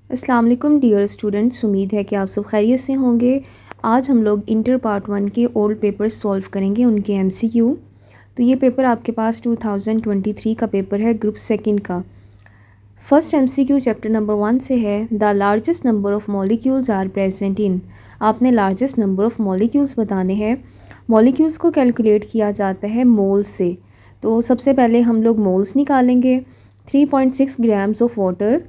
अस्सलाम वालेकुम dear students, उम्मीद है कि आप सब खैरियत से होंगे। आज हम लोग इंटर पार्ट 1 के ओल्ड पेपर्स सॉल्व करेंगे, उनके एमसीक्यू। तो ये पेपर आपके पास 2023 का पेपर है, ग्रुप सेकंड का। फर्स्ट एमसीक्यू चैप्टर नंबर 1 से है। The largest number of molecules are present in. आपने लार्जेस्ट नंबर ऑफ़ मॉलिक्यूल्स बताने हैं। मॉलिक्यूल्स को कैलकुलेट किया जाता है मोल्स से। तो सबसे पहले हम लोग मोल्स निकालेंगे। 3.6 ग्राम्स ऑफ वाटर,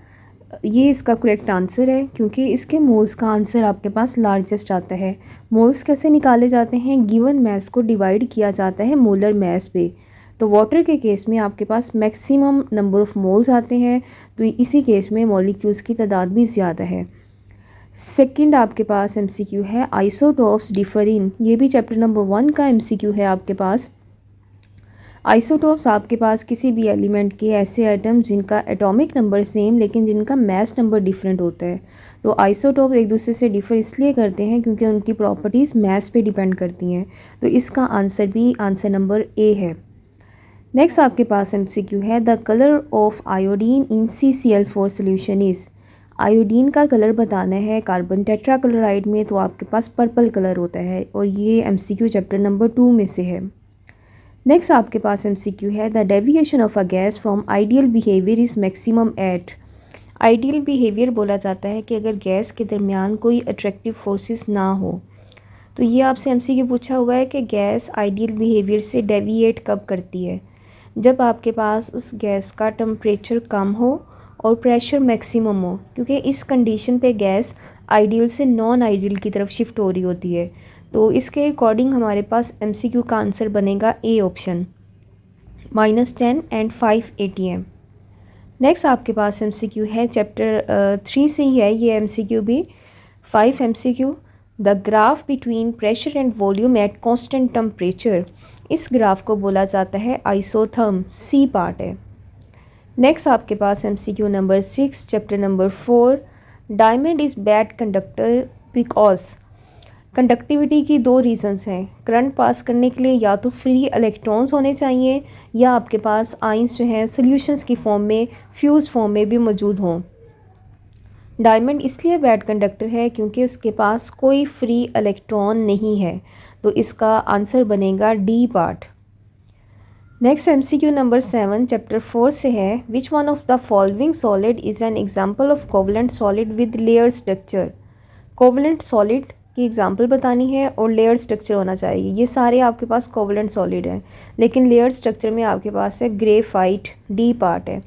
ये इसका करेक्ट आंसर है क्योंकि इसके मोल्स का आंसर आपके पास लार्जेस्ट आता है। मोल्स कैसे निकाले जाते हैं? गिवन मैस को डिवाइड किया जाता है मोलर मैस पे। तो वाटर के केस में आपके पास मैक्सिमम नंबर ऑफ़ मोल्स आते हैं, तो इसी केस में मॉलिक्यूल्स की तादाद भी ज़्यादा है। सेकंड आपके पास एमसीक्यू है आइसोटोप्स डिफर इन। ये भी चैप्टर नंबर 1 का एमसीक्यू है आपके पास। आइसोटोप्स आपके पास किसी भी एलिमेंट के ऐसे एटम्स जिनका एटॉमिक नंबर सेम लेकिन जिनका मास नंबर डिफरेंट होता है। तो आइसोटोप एक दूसरे से डिफर इसलिए करते हैं क्योंकि उनकी प्रॉपर्टीज़ मास पे डिपेंड करती हैं। तो इसका आंसर भी आंसर नंबर ए है। नेक्स्ट आपके पास एमसीक्यू है the colour of iodine in CCl4 solution is. Iodine का कलर बताना है कार्बन टेट्राक्लोराइड में, तो आपके पास पर्पल कलर होता है और ये एमसीक्यू चैप्टर नंबर 2 में से है। नेक्स्ट आपके पास एमसीक्यू है the deviation of a gas from ideal behaviour is maximum at. Ideal behaviour बोला जाता है कि अगर गैस के दरमियान कोई अट्रैक्टिव फोर्सेस ना हो। तो ये आपसे एमसीक्यू पूछा हुआ है कि गैस आइडियल बिहेवियर से डेविएट कब करती है? जब आपके पास उस गैस का टेम्परेचर कम हो और प्रेशर मैक्सिमम हो, क्योंकि इस कंडीशन पे गैस आइडियल से नॉन आइडियल की तरफ शिफ्ट हो रही होती है। तो इसके अकॉर्डिंग हमारे पास एमसीक्यू का आंसर बनेगा A option, -10 and 5 ATM। Next आपके पास एमसीक्यू है चैप्टर 3 से ही है ये एमसीक्यू भी। 5 MCQ the graph between pressure and volume at constant temperature. इस ग्राफ को बोला जाता है आइसोथर्म, सी पार्ट है। नेक्स्ट आपके पास MCQ number 6 chapter number 4 diamond is bad conductor because. Conductivity की दो रीजंस हैं। करंट पास करने के लिए या तो फ्री इलेक्ट्रॉन्स होने चाहिए या आपके पास आइंस जो हैं सॉल्यूशंस की फॉर्म में, फ्यूज फॉर्म में भी मौजूद हों। डायमंड इसलिए बैड कंडक्टर है क्योंकि उसके पास कोई फ्री इलेक्ट्रॉन नहीं है। तो इसका आंसर बनेगा D part. Next MCQ number 7 chapter 4 से है। Which one of the following solid is an example of covalent solid with layer structure. Covalent solid की एग्जांपल बतानी है और लेयर स्ट्रक्चर होना चाहिए। ये सारे आपके पास कोवलेंट सॉलिड हैं, लेकिन लेयर स्ट्रक्चर में आपके पास है ग्रेफाइट, डी पार्ट है।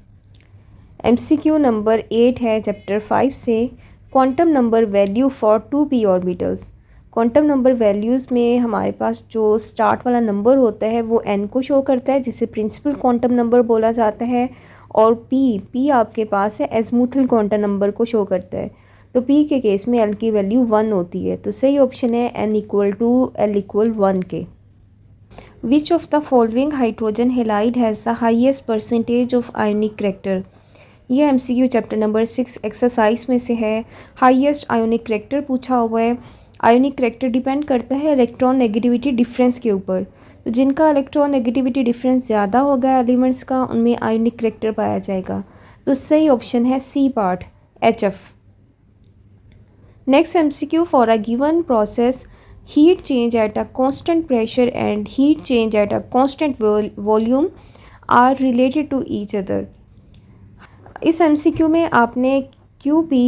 एमसीक्यू नंबर 8 है चैप्टर 5 से। Quantum number value for 2p orbitals. Quantum number values में हमारे पास जो स्टार्ट वाला नंबर होता है वो n को शो करता है, जिसे प्रिंसिपल क्वांटम नंबर बोला जाता है। और p आपके पास है एज़मुथल क्वांटम नंबर को शो करता है। तो p के केस में l की वैल्यू 1 होती है। तो सही ऑप्शन है n = l = 1 के। विच of the following hydrogen halide has the highest percentage of ionic character. ये एमसीक्यू चैप्टर नंबर 6 एक्सरसाइज में से है। हाईएस्ट आयोनिक करैक्टर पूछा हुआ है। आयोनिक करैक्टर डिपेंड करता है इलेक्ट्रॉन नेगेटिविटी डिफरेंस के ऊपर। तो जिनका इलेक्ट्रॉन नेगेटिविटी डिफरेंस ज़्यादा होगा एलिमेंट्स का, उनमें आयोनिक करैक्टर पाया जाएगा। तो सही ऑप्शन है C part, HF। Next MCQ for a given process heat change at a constant pressure and heat change at a constant volume are related to each other. इस MCQ में आपने QP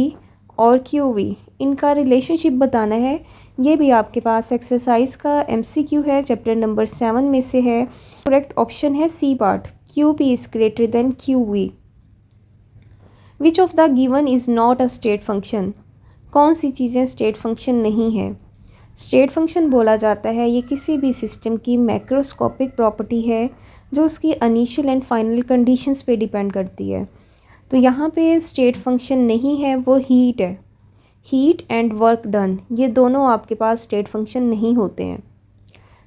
और QV इनका relationship बताना है। ये भी आपके पास एक्सरसाइज का एमसीक्यू है, चैप्टर नंबर 7 में से है। करेक्ट ऑप्शन है C part, QP is greater than QV। Which of the given is not a state function. कौन सी चीज़ें स्टेट फंक्शन नहीं है? स्टेट फंक्शन बोला जाता है ये किसी भी सिस्टम की मैक्रोस्कोपिक प्रॉपर्टी है जो उसकी इनिशियल एंड फाइनल कंडीशंस पे डिपेंड करती है। तो यहाँ पे स्टेट फंक्शन नहीं है, वो हीट है। हीट एंड वर्क डन, ये दोनों आपके पास स्टेट फंक्शन नहीं होते हैं।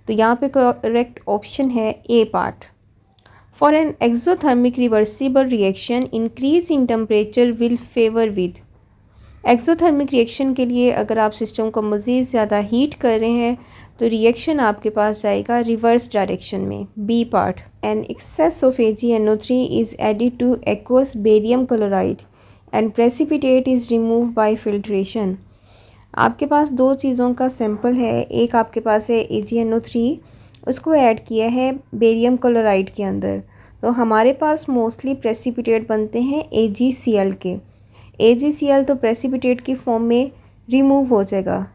तो यहाँ पे करेक्ट ऑप्शन है A part. For an exothermic reversible reaction increase in temperature will favour with. Exothermic reaction के लिए अगर आप सिस्टम को मज़ीद ज़्यादा हीट कर रहे हैं तो रिएक्शन आपके पास जाएगा रिवर्स डायरेक्शन में, B part. An excess of AgNO3 is added to aqueous barium chloride. And precipitate is remove by filtration. आपके पास दो चीज़ों का सैंपल है, एक आपके पास है AgNO3, उसको ऐड किया है बेरियम क्लोराइड के अंदर, तो हमारे पास मोस्टली प्रेसिपिटेट बनते हैं AgCl के। AgCl तो प्रेसिपिटेट की फॉर्म में रिमूव हो जाएगा।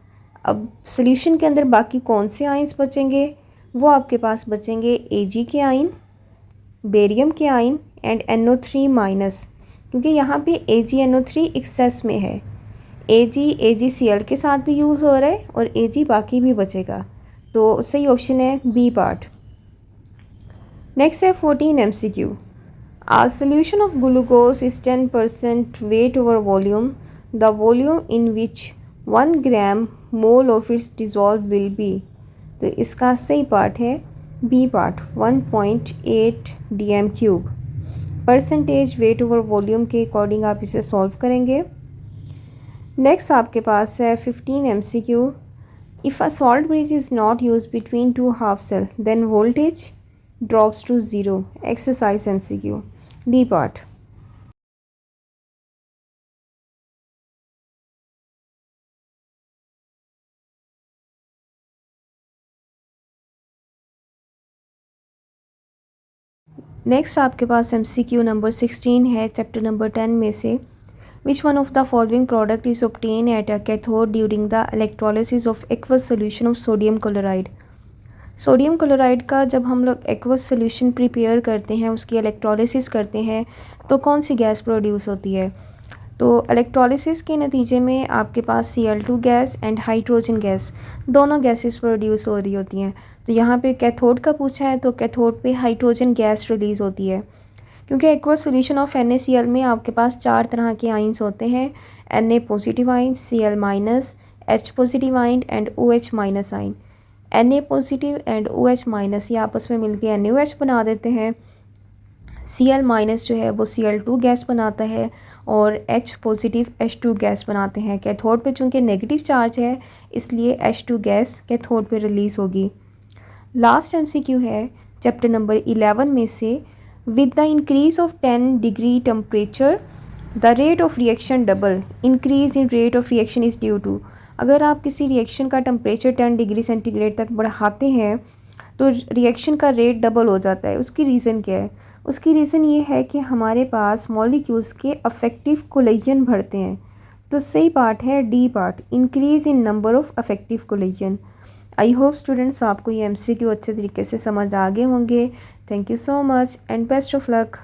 अब सोल्यूशन के अंदर बाकी कौन से आयंस बचेंगे? वो आपके पास बचेंगे Ag के आयन, बेरियम के आयन एंड NO3 माइनस, क्योंकि यहाँ पे AgNO3 एक्सेस में है। AgCl के साथ भी यूज़ हो रहा है और Ag बाकी भी बचेगा, तो सही ऑप्शन है बी पार्ट। नेक्स्ट है 14 MCQ। A solution of glucose is 10% weight over volume. The volume in which 1 gram mole of its dissolved will be। तो इसका सही पार्ट है B part, 1.8 dm³। Percentage weight over volume के according आप इसे solve करेंगे। Next आपके पास है 15 MCQ। If a salt bridge is not use between two half cell then voltage drops to zero. Exercise MCQ, D part. Next आपके पास MCQ number 16 है chapter number 10 में से। Which one of the following product is obtain at a cathode during the electrolysis of aqueous solution of sodium chloride. Sodium chloride का जब हम लोग aqueous solution prepare करते हैं, उसकी इलेक्ट्रोलिसिस करते हैं, तो कौन सी गैस प्रोड्यूस होती है? तो इलेक्ट्रोलिसिस के नतीजे में आपके पास Cl2 gas and hydrogen gas, दोनों गैसेस प्रोड्यूस हो रही होती हैं। तो यहाँ पे कैथोड का पूछा है, तो कैथोड पे हाइड्रोजन गैस रिलीज़ होती है, क्योंकि एक्वस सोल्यूशन ऑफ NaCl में आपके पास 4 तरह के आइंस होते हैं, Na positive ion, Cl minus, H positive ion and OH minus आइन। Na positive and OH minus ये आपस में मिलके NaOH बना देते हैं। Cl माइनस जो है वो Cl2 गैस बनाता है और H पॉजिटिव H2 गैस बनाते हैं। कैथोड पे चूँकि नेगेटिव चार्ज है, इसलिए H2 गैस कैथोड पे रिलीज़ होगी। लास्ट MCQ है चैप्टर नंबर 11 में से। With the increase of 10 degree temperature the rate of reaction double. Increase in rate of reaction is due to. अगर आप किसी रिएक्शन का टेम्परेचर 10 डिग्री सेंटीग्रेड तक बढ़ाते हैं तो रिएक्शन का रेट डबल हो जाता है। उसकी रीज़न क्या है? उसकी रीज़न ये है कि हमारे पास मॉलिक्यूल्स के अफेक्टिव कोलिजन बढ़ते हैं। तो सही पार्ट है D part, increase in number of affective collision. I hope students आपको ये MCQ अच्छे तरीके से समझ आ गए होंगे। Thank you so much and best of luck.